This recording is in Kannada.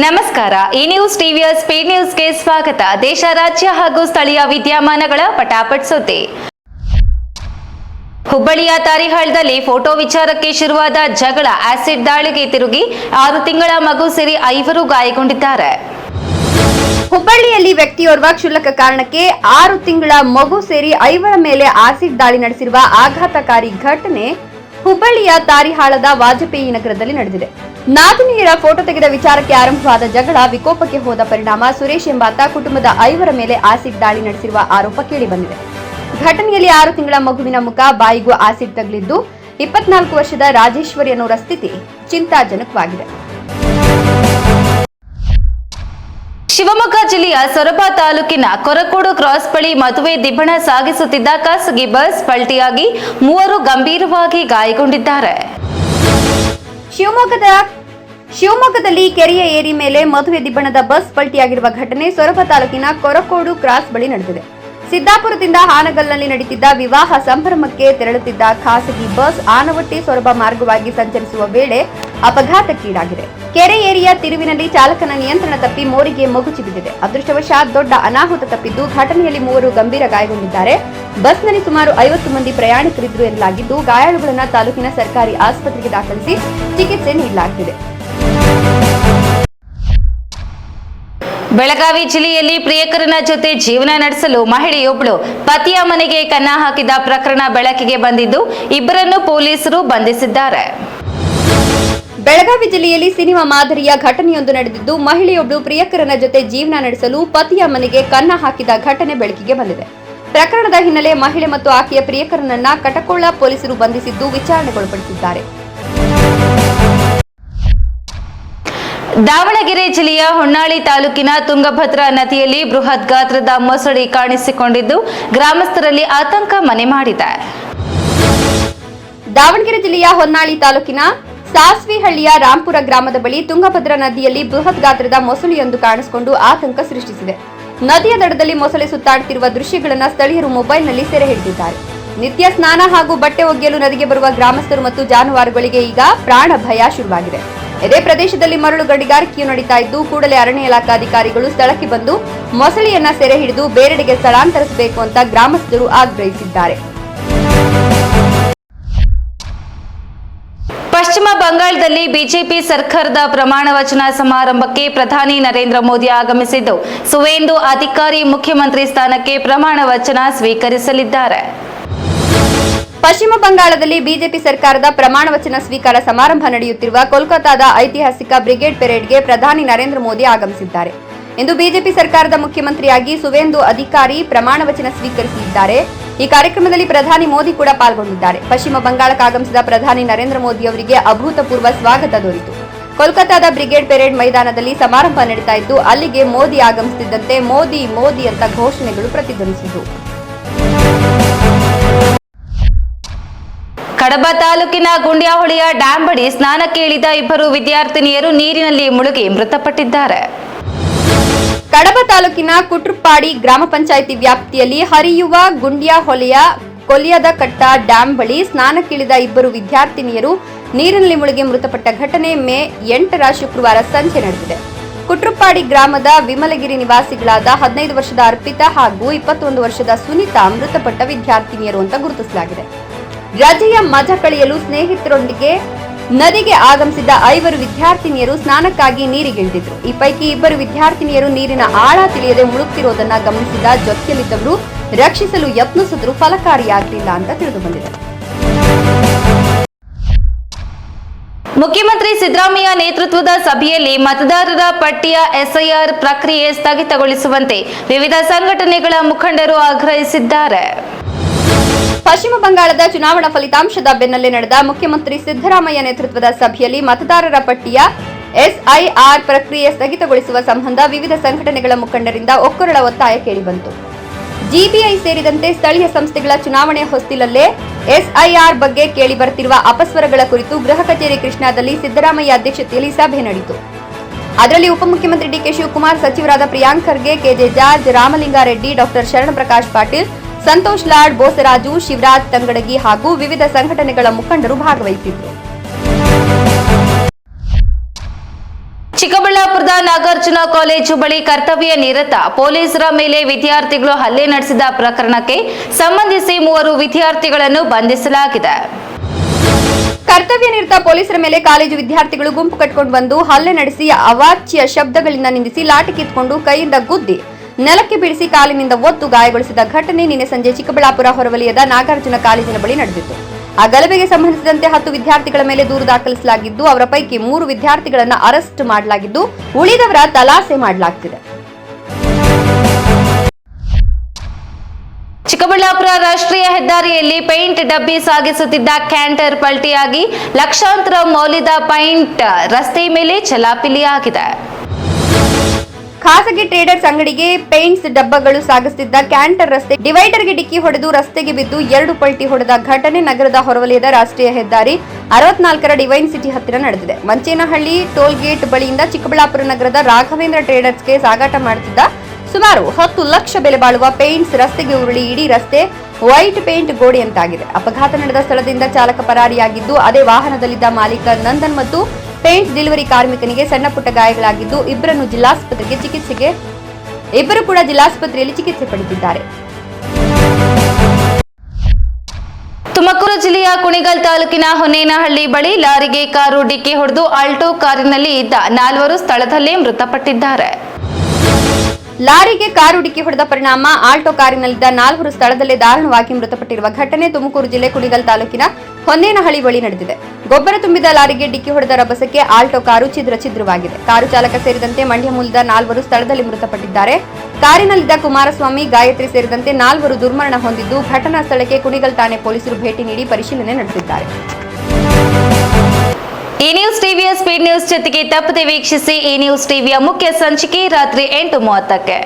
ನಮಸ್ಕಾರ. ಈ ನ್ಯೂಸ್ ಟಿವಿಯ ಸ್ಪೀಡ್ ನ್ಯೂಸ್ಗೆ ಸ್ವಾಗತ. ದೇಶ, ರಾಜ್ಯ ಹಾಗೂ ಸ್ಥಳೀಯ ವಿದ್ಯಮಾನಗಳ ಪಟಾಪಟ್ ಸುದ್ದಿ. ಹುಬ್ಬಳ್ಳಿಯ ತಾರಿಹಾಳದಲ್ಲಿ ಫೋಟೋ ವಿಚಾರಕ್ಕೆ ಶುರುವಾದ ಜಗಳ ಆಸಿಡ್ ದಾಳಿಗೆ ತಿರುಗಿ 6 ತಿಂಗಳ ಮಗು ಸೇರಿ 5 ಗಾಯಗೊಂಡಿದ್ದಾರೆ. ಹುಬ್ಬಳ್ಳಿಯಲ್ಲಿ ವ್ಯಕ್ತಿಯೋರ್ವ ಕ್ಷುಲ್ಲಕ ಕಾರಣಕ್ಕೆ 6 ತಿಂಗಳ ಮಗು ಸೇರಿ 5 ಮೇಲೆ ಆಸಿಡ್ ದಾಳಿ ನಡೆಸಿರುವ ಆಘಾತಕಾರಿ ಘಟನೆ ಹುಬ್ಬಳ್ಳಿಯ ತಾರಿಹಾಳದ ವಾಜಪೇಯಿ ನಗರದಲ್ಲಿ ನಡೆದಿದೆ. ನಾದಿನಿಯರ ಫೋಟೋ ತೆಗೆದ ವಿಚಾರಕ್ಕೆ ಆರಂಭವಾದ ಜಗಳ ವಿಕೋಪಕ್ಕೆ ಹೋದ ಪರಿಣಾಮ ಸುರೇಶ್ ಎಂಬಾತ ಕುಟುಂಬದ 5 ಮೇಲೆ ಆಸಿಡ್ ದಾಳಿ ನಡೆಸಿರುವ ಆರೋಪ ಕೇಳಿಬಂದಿದೆ. ಘಟನೆಯಲ್ಲಿ 6 ತಿಂಗಳ ಮಗುವಿನ ಮುಖ, ಬಾಯಿಗೂ ಆಸಿಡ್ ತಗುಲಿದ್ದು 24 ವರ್ಷದ ರಾಜೇಶ್ವರಿ ಅನ್ನೋರ ಸ್ಥಿತಿ ಚಿಂತಾಜನಕವಾಗಿದೆ. ಶಿವಮೊಗ್ಗ ಜಿಲ್ಲೆಯ ಸೊರಬ ತಾಲೂಕಿನ ಕೊರಕೋಡು ಕ್ರಾಸ್ ಬಳಿ ಮದುವೆ ದಿಬ್ಬಣ ಸಾಗಿಸುತ್ತಿದ್ದ ಖಾಸಗಿ ಬಸ್ ಪಲ್ಟಿಯಾಗಿ 3 ಗಂಭೀರವಾಗಿ ಗಾಯಗೊಂಡಿದ್ದಾರೆ. ಶಿವಮೊಗ್ಗದಲ್ಲಿ ಕೆರೆಯ ಏರಿ ಮೇಲೆ ಮದುವೆ ದಿಬ್ಬಣದ ಬಸ್ ಪಲ್ಟಿಯಾಗಿರುವ ಘಟನೆ ಸೊರಬ ತಾಲೂಕಿನ ಕೊರಕೋಡು ಕ್ರಾಸ್ ಬಳಿ ನಡೆದಿದೆ. ಸಿದ್ದಾಪುರದಿಂದ ಹಾನಗಲ್ನಲ್ಲಿ ನಡೆಯುತ್ತಿದ್ದ ವಿವಾಹ ಸಂಭ್ರಮಕ್ಕೆ ತೆರಳುತ್ತಿದ್ದ ಖಾಸಗಿ ಬಸ್ ಆನವಟ್ಟಿ ಸೊರಬ ಮಾರ್ಗವಾಗಿ ಸಂಚರಿಸುವ ವೇಳೆ ಅಪಘಾತಕ್ಕೀಡಾಗಿದೆ. ಕೆರೆ ಏರಿಯ ತಿರುವಿನಲ್ಲಿ ಚಾಲಕನ ನಿಯಂತ್ರಣ ತಪ್ಪಿ ಮೋರಿಗೆ ಮಗುಚಿ ಬಿದ್ದಿದೆ. ಅದೃಷ್ಟವಶಾತ್ ದೊಡ್ಡ ಅನಾಹುತ ತಪ್ಪಿದ್ದು ಘಟನೆಯಲ್ಲಿ 3 ಗಂಭೀರ ಗಾಯಗೊಂಡಿದ್ದಾರೆ. ಬಸ್ನಲ್ಲಿ ಸುಮಾರು 50 ಮಂದಿ ಪ್ರಯಾಣಿಕರಿದ್ದರು ಎನ್ನಲಾಗಿದ್ದು ಗಾಯಾಳುಗಳನ್ನು ತಾಲೂಕಿನ ಸರ್ಕಾರಿ ಆಸ್ಪತ್ರೆಗೆ ದಾಖಲಿಸಿ ಚಿಕಿತ್ಸೆ ನೀಡಲಾಗುತ್ತಿದೆ. ಬೆಳಗಾವಿ ಜಿಲ್ಲೆಯಲ್ಲಿ ಪ್ರಿಯಕರನ ಜೊತೆ ಜೀವನ ನಡೆಸಲು ಮಹಿಳೆಯೊಬ್ಬಳು ಪತಿಯ ಮನೆಗೆ ಕನ್ನ ಹಾಕಿದ ಪ್ರಕರಣ ಬೆಳಕಿಗೆ ಬಂದಿದ್ದು ಇಬ್ಬರನ್ನು ಪೊಲೀಸರು ಬಂಧಿಸಿದ್ದಾರೆ. ಬೆಳಗಾವಿ ಜಿಲ್ಲೆಯಲ್ಲಿ ಸಿನಿಮಾ ಮಾದರಿಯ ಘಟನೆಯೊಂದು ನಡೆದಿದ್ದು ಮಹಿಳೆಯೊಬ್ಬಳು ಪ್ರಿಯಕರನ ಜೊತೆ ಜೀವನ ನಡೆಸಲು ಪತಿಯ ಮನೆಗೆ ಕನ್ನ ಹಾಕಿದ ಘಟನೆ ಬೆಳಕಿಗೆ ಬಂದಿದೆ. ಪ್ರಕರಣದ ಹಿನ್ನೆಲೆ ಮಹಿಳೆ ಮತ್ತು ಆಕೆಯ ಪ್ರಿಯಕರನನ್ನ ಕಟಕೊಳ್ಳ ಪೊಲೀಸರು ಬಂಧಿಸಿದ್ದು ವಿಚಾರಣೆಗೊಳಪಡಿಸಿದ್ದಾರೆ. ದಾವಣಗೆರೆ ಜಿಲ್ಲೆಯ ಹೊನ್ನಾಳಿ ತಾಲೂಕಿನ ತುಂಗಭದ್ರಾ ನದಿಯಲ್ಲಿ ಬೃಹತ್ ಗಾತ್ರದ ಮೊಸಳಿ ಕಾಣಿಸಿಕೊಂಡಿದ್ದು ಗ್ರಾಮಸ್ಥರಲ್ಲಿ ಆತಂಕ ಮನೆ ಮಾಡಿದೆ. ದಾವಣಗೆರೆ ಜಿಲ್ಲೆಯ ಹೊನ್ನಾಳಿ ತಾಲೂಕಿನ ಸಾಸ್ವಿಹಳ್ಳಿಯ ರಾಂಪುರ ಗ್ರಾಮದ ಬಳಿ ತುಂಗಭದ್ರಾ ನದಿಯಲ್ಲಿ ಬೃಹತ್ ಗಾತ್ರದ ಮೊಸಳೆಯೊಂದು ಕಾಣಿಸಿಕೊಂಡು ಆತಂಕ ಸೃಷ್ಟಿಸಿದೆ. ನದಿಯ ದಡದಲ್ಲಿ ಮೊಸಳೆ ಸುತ್ತಾಡುತ್ತಿರುವ ದೃಶ್ಯಗಳನ್ನು ಸ್ಥಳೀಯರು ಮೊಬೈಲ್ನಲ್ಲಿ ಸೆರೆ ಹಿಡಿದಿದ್ದಾರೆ. ನಿತ್ಯ ಸ್ನಾನ ಹಾಗೂ ಬಟ್ಟೆ ಒಗೆಯಲು ನದಿಗೆ ಬರುವ ಗ್ರಾಮಸ್ಥರು ಮತ್ತು ಜಾನುವಾರುಗಳಿಗೆ ಈಗ ಪ್ರಾಣ ಭಯ ಶುರುವಾಗಿದೆ. ಇದೇ ಪ್ರದೇಶದಲ್ಲಿ ಮರಳು ಗಣಿಗಾರಿಕೆಯು ನಡೀತಾ ಇದ್ದು ಕೂಡಲೇ ಅರಣ್ಯ ಇಲಾಖಾಧಿಕಾರಿಗಳು ಸ್ಥಳಕ್ಕೆ ಬಂದು ಮೊಸಳೆಯನ್ನ ಸೆರೆ ಹಿಡಿದು ಬೇರೆಡೆಗೆ ಸ್ಥಳಾಂತರಿಸಬೇಕು ಅಂತ ಗ್ರಾಮಸ್ಥರು ಆಗ್ರಹಿಸಿದ್ದಾರೆ. ಪಶ್ಚಿಮ ಬಂಗಾಳದಲ್ಲಿ ಬಿಜೆಪಿ ಸರ್ಕಾರದ ಪ್ರಮಾಣ ವಚನ ಸಮಾರಂಭಕ್ಕೆ ಪ್ರಧಾನಿ ನರೇಂದ್ರ ಮೋದಿ ಆಗಮಿಸಿದ್ದು ಸುವೇಂದು ಅಧಿಕಾರಿ ಮುಖ್ಯಮಂತ್ರಿ ಸ್ಥಾನಕ್ಕೆ ಪ್ರಮಾಣ ವಚನ ಸ್ವೀಕರಿಸಲಿದ್ದಾರೆ. ಪಶ್ಚಿಮ ಬಂಗಾಳದಲ್ಲಿ ಬಿಜೆಪಿ ಸರ್ಕಾರದ ಪ್ರಮಾಣ ವಚನ ಸ್ವೀಕಾರ ಸಮಾರಂಭ ನಡೆಯುತ್ತಿರುವ ಕೋಲ್ಕತಾದ ಐತಿಹಾಸಿಕ ಬ್ರಿಗೇಡ್ ಪೆರೇಡ್ಗೆ ಪ್ರಧಾನಿ ನರೇಂದ್ರ ಮೋದಿ ಆಗಮಿಸಿದ್ದಾರೆ. ಇಂದು ಬಿಜೆಪಿ ಸರ್ಕಾರದ ಮುಖ್ಯಮಂತ್ರಿಯಾಗಿ ಸುವೇಂದು ಅಧಿಕಾರಿ ಪ್ರಮಾಣ ವಚನ ಸ್ವೀಕರಿಸಲಿದ್ದಾರೆ. ಈ ಕಾರ್ಯಕ್ರಮದಲ್ಲಿ ಪ್ರಧಾನಿ ಮೋದಿ ಕೂಡ ಪಾಲ್ಗೊಂಡಿದ್ದಾರೆ. ಪಶ್ಚಿಮ ಬಂಗಾಳಕ್ಕೆ ಆಗಮಿಸಿದ ಪ್ರಧಾನಿ ನರೇಂದ್ರ ಮೋದಿ ಅವರಿಗೆ ಅಭೂತಪೂರ್ವ ಸ್ವಾಗತ ದೊರೆಯಿತು. ಕೋಲ್ಕತಾದ ಬ್ರಿಗೇಡ್ ಪೆರೇಡ್ ಮೈದಾನದಲ್ಲಿ ಸಮಾರಂಭ ನಡೀತಾ ಇದ್ದು ಅಲ್ಲಿಗೆ ಮೋದಿ ಆಗಮಿಸುತ್ತಿದ್ದಂತೆ ಮೋದಿ ಮೋದಿ ಅಂತ ಘೋಷಣೆಗಳು ಪ್ರತಿಧ್ವನಿಸಿದವು. ಕಡಬ ತಾಲೂಕಿನ ಗುಂಡ್ಯಾಹೊಳೆಯ ಡ್ಯಾಂ ಬಳಿ ಸ್ನಾನಕ್ಕೆ ಇಳಿದ 2 ವಿದ್ಯಾರ್ಥಿನಿಯರು ನೀರಿನಲ್ಲಿ ಮುಳುಗಿ ಮೃತಪಟ್ಟಿದ್ದಾರೆ. ಕಡಬ ತಾಲೂಕಿನ ಕುಟ್ರುಪ್ಪಾಡಿ ಗ್ರಾಮ ಪಂಚಾಯಿತಿ ವ್ಯಾಪ್ತಿಯಲ್ಲಿ ಹರಿಯುವ ಗುಂಡ್ಯಾಹೊಳೆಯ ಕೊಲಿಯದ ಕಟ್ಟ ಡ್ಯಾಂ ಬಳಿ ಸ್ನಾನಕ್ಕಿಳಿದ 2 ವಿದ್ಯಾರ್ಥಿನಿಯರು ನೀರಿನಲ್ಲಿ ಮುಳುಗಿ ಮೃತಪಟ್ಟ ಘಟನೆ ಮೇ 8ರ ಶುಕ್ರವಾರ ಸಂಜೆ ನಡೆದಿದೆ. ಕುಟ್ರುಪ್ಪಾಡಿ ಗ್ರಾಮದ ವಿಮಲಗಿರಿ ನಿವಾಸಿಗಳಾದ 15 ವರ್ಷದ ಅರ್ಪಿತಾ ಹಾಗೂ 21 ವರ್ಷದ ಸುನೀತಾ ಮೃತಪಟ್ಟ ವಿದ್ಯಾರ್ಥಿನಿಯರು ಅಂತ ಗುರುತಿಸಲಾಗಿದೆ. ರಜೆಯ ಮಜಾ ಕಳೆಯಲು ಸ್ನೇಹಿತರೊಂದಿಗೆ ನದಿಗೆ ಆಗಮಿಸಿದ 5 ವಿದ್ಯಾರ್ಥಿನಿಯರು ಸ್ನಾನಕ್ಕಾಗಿ ನೀರಿಗಿಳಿದಿದ್ರು. ಈ ಪೈಕಿ 2 ವಿದ್ಯಾರ್ಥಿನಿಯರು ನೀರಿನ ಆಳ ತಿಳಿಯದೆ ಮುಳುಗುತ್ತಿರುವುದನ್ನು ಗಮನಿಸಿದ ಜೊತೆಯಲ್ಲಿದ್ದವರು ರಕ್ಷಿಸಲು ಯತ್ನಿಸಿದ್ರು ಫಲಕಾರಿಯಾಗಲಿಲ್ಲ ಅಂತ ತಿಳಿದುಬಂದಿದೆ. ಮುಖ್ಯಮಂತ್ರಿ ಸಿದ್ದರಾಮಯ್ಯ ನೇತೃತ್ವದ ಸಭೆಯಲ್ಲಿ ಮತದಾರರ ಪಟ್ಟಿಯ ಎಸ್ಐಆರ್ ಪ್ರಕ್ರಿಯೆ ಸ್ಥಗಿತಗೊಳಿಸುವಂತೆ ವಿವಿಧ ಸಂಘಟನೆಗಳ ಮುಖಂಡರು ಆಗ್ರಹಿಸಿದ್ದಾರೆ. ಪಶ್ಚಿಮ ಬಂಗಾಳದ ಚುನಾವಣಾ ಫಲಿತಾಂಶದ ಬೆನ್ನಲ್ಲೇ ನಡೆದ ಮುಖ್ಯಮಂತ್ರಿ ಸಿದ್ದರಾಮಯ್ಯ ನೇತೃತ್ವದ ಸಭೆಯಲ್ಲಿ ಮತದಾರರ ಪಟ್ಟಿಯ ಎಸ್ಐಆರ್ ಪ್ರಕ್ರಿಯೆ ಸ್ಥಗಿತಗೊಳಿಸುವ ಸಂಬಂಧ ವಿವಿಧ ಸಂಘಟನೆಗಳ ಮುಖಂಡರಿಂದ ಒಕ್ಕೊರಳ ಒತ್ತಾಯ ಕೇಳಿಬಂತು. ಜಿಬಿಐ ಸೇರಿದಂತೆ ಸ್ಥಳೀಯ ಸಂಸ್ಥೆಗಳ ಚುನಾವಣೆ ಹೊಸ್ತಿಲಲ್ಲೇ ಎಸ್ಐಆರ್ ಬಗ್ಗೆ ಕೇಳಿ ಬರುತ್ತಿರುವ ಅಪಸ್ವರಗಳ ಕುರಿತು ಗೃಹ ಕಚೇರಿ ಕೃಷ್ಣಾದಲ್ಲಿ ಸಿದ್ದರಾಮಯ್ಯ ಅಧ್ಯಕ್ಷತೆಯಲ್ಲಿ ಸಭೆ ನಡೆಯಿತು. ಅದರಲ್ಲಿ ಉಪಮುಖ್ಯಮಂತ್ರಿ ಡಿಕೆ ಶಿವಕುಮಾರ್, ಸಚಿವರಾದ ಪ್ರಿಯಾಂಕ್ ಖರ್ಗೆ, ಕೆಜೆ ಜಾರ್ಜ್, ರಾಮಲಿಂಗಾರೆಡ್ಡಿ, ಡಾಕ್ಟರ್ ಶರಣ ಪ್ರಕಾಶ್ ಪಾಟೀಲ್, ಸಂತೋಷ್ ಲಾಡ್, ಬೋಸರಾಜು, ಶಿವರಾಜ್ ತಂಗಡಗಿ ಹಾಗೂ ವಿವಿಧ ಸಂಘಟನೆಗಳ ಮುಖಂಡರು ಭಾಗವಹಿಸಿದ್ದರು. ಚಿಕ್ಕಬಳ್ಳಾಪುರದ ನಾಗಾರ್ಜುನ ಕಾಲೇಜು ಬಳಿ ಕರ್ತವ್ಯ ನಿರತ ಪೊಲೀಸರ ಮೇಲೆ ವಿದ್ಯಾರ್ಥಿಗಳು ಹಲ್ಲೆ ನಡೆಸಿದ ಪ್ರಕರಣಕ್ಕೆ ಸಂಬಂಧಿಸಿ 3 ವಿದ್ಯಾರ್ಥಿಗಳನ್ನು ಬಂಧಿಸಲಾಗಿದೆ. ಕರ್ತವ್ಯ ನಿರತ ಪೊಲೀಸರ ಮೇಲೆ ಕಾಲೇಜು ವಿದ್ಯಾರ್ಥಿಗಳು ಗುಂಪು ಕಟ್ಟಿಕೊಂಡು ಬಂದು ಹಲ್ಲೆ ನಡೆಸಿ ಅವಾಚ್ಯ ಶಬ್ದಗಳಿಂದ ನಿಂದಿಸಿ ಲಾಠಿ ಕಿತ್ಕೊಂಡು ಕೈಯಿಂದ ಗುದ್ದಿ ನೆಲಕ್ಕೆ ಬೀಳಿಸಿ ಕಾಲಿನಿಂದ ಒದ್ದು ಗಾಯಗೊಳಿಸಿದ ಘಟನೆ ನಿನ್ನೆ ಸಂಜೆ ಚಿಕ್ಕಬಳ್ಳಾಪುರ ಹೊರವಲಯದ ನಾಗಾರ್ಜುನ ಕಾಲೇಜಿನ ಬಳಿ ನಡೆದಿತ್ತು. ಆ ಗಲಭೆಗೆ ಸಂಬಂಧಿಸಿದಂತೆ 10 ವಿದ್ಯಾರ್ಥಿಗಳ ಮೇಲೆ ದೂರು ದಾಖಲಿಸಲಾಗಿದ್ದು, ಅವರ ಪೈಕಿ 3 ವಿದ್ಯಾರ್ಥಿಗಳನ್ನು ಅರೆಸ್ಟ್ ಮಾಡಲಾಗಿದ್ದು, ಉಳಿದವರ ತಲಾಸೆ ಮಾಡಲಾಗುತ್ತಿದೆ. ಚಿಕ್ಕಬಳ್ಳಾಪುರ ರಾಷ್ಟ್ರೀಯ ಹೆದ್ದಾರಿಯಲ್ಲಿ ಪೇಂಟ್ ಡಬ್ಬಿ ಸಾಗಿಸುತ್ತಿದ್ದ ಕ್ಯಾಂಟರ್ ಪಲ್ಟಿಯಾಗಿ ಲಕ್ಷಾಂತರ ಮೌಲ್ಯದ ಪೇಂಟ್ ರಸ್ತೆ ಮೇಲೆ ಚಲಾಪಿಲಿಯಾಗಿದೆ. ಖಾಸಗಿ ಟ್ರೇಡರ್ಸ್ ಅಂಗಡಿಗೆ ಪೇಂಟ್ಸ್ ಡಬ್ಬಗಳು ಸಾಗಿಸುತ್ತಿದ್ದ ಕ್ಯಾಂಟರ್ ರಸ್ತೆ ಡಿವೈಡರ್ಗೆ ಡಿಕ್ಕಿ ಹೊಡೆದು ರಸ್ತೆಗೆ ಬಿದ್ದು 2 ಪಲ್ಟಿ ಹೊಡೆದ ಘಟನೆ ನಗರದ ಹೊರವಲಯದ ರಾಷ್ಟ್ರೀಯ ಹೆದ್ದಾರಿ 64ರ ಡಿವೈನ್ ಸಿಟಿ ಹತ್ತಿರ ನಡೆದಿದೆ. ಮಂಚೇನಹಳ್ಳಿ ಟೋಲ್ ಗೇಟ್ ಬಳಿಯಿಂದ ಚಿಕ್ಕಬಳ್ಳಾಪುರ ನಗರದ ರಾಘವೇಂದ್ರ ಟ್ರೇಡರ್ಸ್ಗೆ ಸಾಗಾಟ ಮಾಡುತ್ತಿದ್ದ ಸುಮಾರು 10 ಲಕ್ಷ ಬೆಲೆ ಬಾಳುವ ಪೇಂಟ್ಸ್ ರಸ್ತೆಗೆ ಉರುಳಿ ಇಡೀ ರಸ್ತೆ ವೈಟ್ ಪೇಂಟ್ ಗೋಡೆಯಂತಾಗಿದೆ. ಅಪಘಾತ ನಡೆದ ಸ್ಥಳದಿಂದ ಚಾಲಕ ಪರಾರಿಯಾಗಿದ್ದು, ಅದೇ ವಾಹನದಲ್ಲಿದ್ದ ಮಾಲೀಕ ನಂದನ್ ಮತ್ತು ಪೇಂಟ್ ಡೆಲಿವರಿ ಕಾರ್ಮಿಕನಿಗೆ ಸಣ್ಣ ಪುಟ್ಟ ಗಾಯಗಳಾಗಿದ್ದು, ಇಬ್ಬರು ಕೂಡ ಜಿಲ್ಲಾಸ್ಪತ್ರೆಯಲ್ಲಿ ಚಿಕಿತ್ಸೆ ಪಡೆದಿದ್ದಾರೆ. ತುಮಕೂರು ಜಿಲ್ಲೆಯ ಕುಣಿಗಲ್ ತಾಲೂಕಿನ ಹೊನ್ನೇನಹಳ್ಳಿ ಬಳಿ ಲಾರಿಗೆ ಕಾರು ಡಿಕ್ಕಿ ಹೊಡೆದು ಆಲ್ಟೋ ಕಾರಿನಲ್ಲಿ ಇದ್ದ 4 ಸ್ಥಳದಲ್ಲೇ ಮೃತಪಟ್ಟಿದ್ದಾರೆ. ಲಾರಿಗೆ ಕಾರು ಡಿಕ್ಕಿ ಹೊಡೆದ ಪರಿಣಾಮ ಆಲ್ಟೋ ಕಾರಿನಲ್ಲಿದ್ದ 4 ಸ್ಥಳದಲ್ಲೇ ದಾರುಣವಾಗಿ ಮೃತಪಟ್ಟಿರುವ ಘಟನೆ ತುಮಕೂರು ಜಿಲ್ಲೆ ಕುಣಿಗಲ್ ತಾಲೂಕಿನ ಹೊನ್ನೇನಹಳ್ಳಿ ಬಳಿ ನಡೆದಿದೆ. ಗೊಬ್ಬರ ತುಂಬಿದ ಲಾರಿಗೆ ಡಿಕ್ಕಿ ಹೊಡೆದ ರಭಸಕ್ಕೆ ಆಲ್ಟೋ ಕಾರು ಛಿದ್ರವಾಗಿದೆ. ಕಾರು ಚಾಲಕ ಸೇರಿದಂತೆ ಮಂಡ್ಯ ಮೂಲದ 4 ಸ್ಥಳದಲ್ಲಿ ಮೃತಪಟ್ಟಿದ್ದಾರೆ. ಕಾರಿನಲ್ಲಿದ್ದ ಕುಮಾರಸ್ವಾಮಿ, ಗಾಯತ್ರಿ ಸೇರಿದಂತೆ 4 ದುರ್ಮರಣ ಹೊಂದಿದ್ದು, ಘಟನಾ ಸ್ಥಳಕ್ಕೆ ಕುಣಿಗಲ್ ಠಾಣೆ ಪೊಲೀಸರು ಭೇಟಿ ನೀಡಿ ಪರಿಶೀಲನೆ ನಡೆಸಿದ್ದಾರೆ. ಈ ನ್ಯೂಸ್ ಟಿವಿಯ ಸ್ಪೀಡ್ ನ್ಯೂಸ್ ಜೊತೆಗೆ ತಪ್ಪದೆ ವೀಕ್ಷಿಸಿ. ಈ ನ್ಯೂಸ್ ಟಿವಿಯ ಮುಖ್ಯ ಸಂಚಿಕೆ ರಾತ್ರಿ 8:30ಕ್ಕೆ.